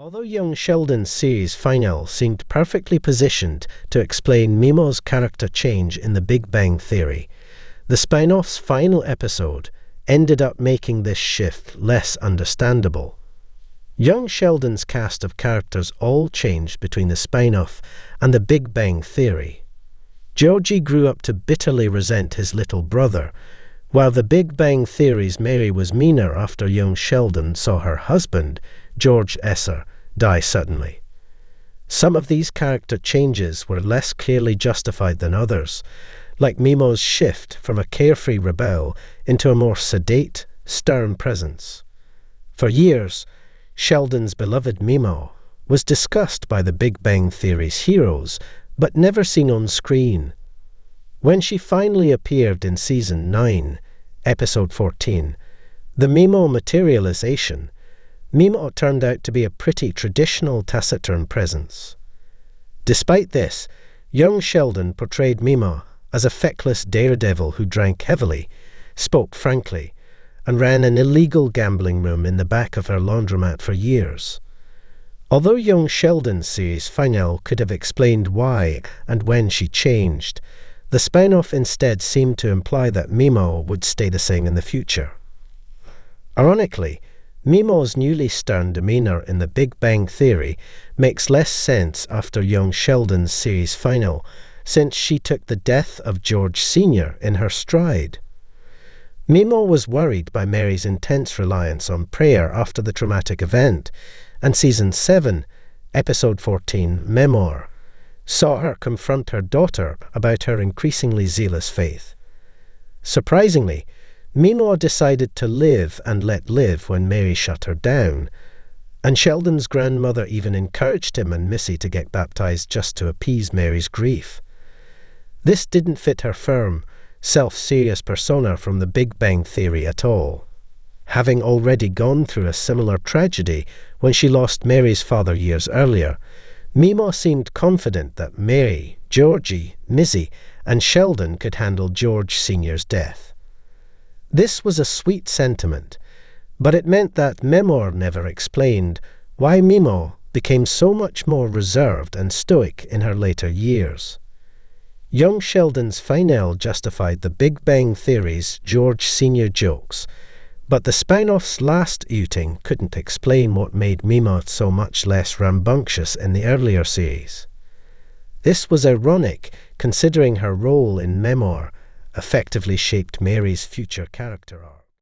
Although young Sheldon's series finale seemed perfectly positioned to explain Mimo's character change in The Big Bang Theory, the spin-off's final episode ended up making this shift less understandable. Young Sheldon's cast of characters all changed between the spin-off and The Big Bang Theory. Georgie grew up to bitterly resent his little brother, while The Big Bang Theory's Mary was meaner after young Sheldon saw her husband, George Esser, die suddenly. Some of these character changes were less clearly justified than others, like Mimo's shift from a carefree rebel into a more sedate, stern presence. For years, Sheldon's beloved Mimo was discussed by The Big Bang Theory's heroes, but never seen on screen. When she finally appeared in Season 9, Episode 14, The Mimo Materialization, Mimo turned out to be a pretty traditional taciturn presence. Despite this, young Sheldon portrayed Mimo as a feckless daredevil who drank heavily, spoke frankly, and ran an illegal gambling room in the back of her laundromat for years. Although young Sheldon's series finale could have explained why and when she changed, the spin-off instead seemed to imply that Mimo would stay the same in the future. Ironically, Mimo's newly stern demeanor in The Big Bang Theory makes less sense after young Sheldon's series finale, since she took the death of George Sr. in her stride. Mimo was worried by Mary's intense reliance on prayer after the traumatic event, and Season 7, Episode 14, Memoir, saw her confront her daughter about her increasingly zealous faith. Surprisingly, Mimo decided to live and let live when Mary shut her down, and Sheldon's grandmother even encouraged him and Missy to get baptized just to appease Mary's grief. This didn't fit her firm, self-serious persona from The Big Bang Theory at all. Having already gone through a similar tragedy when she lost Mary's father years earlier, Mimo seemed confident that Mary, Georgie, Missy, and Sheldon could handle George Sr.'s death. This was a sweet sentiment, but it meant that Memoir never explained why Mimo became so much more reserved and stoic in her later years. Young Sheldon's finale justified The Big Bang Theory's George Sr. jokes, but the spin-off's last outing couldn't explain what made Mimo so much less rambunctious in the earlier series. This was ironic, considering her role in Memoir effectively shaped Mary's future character arc.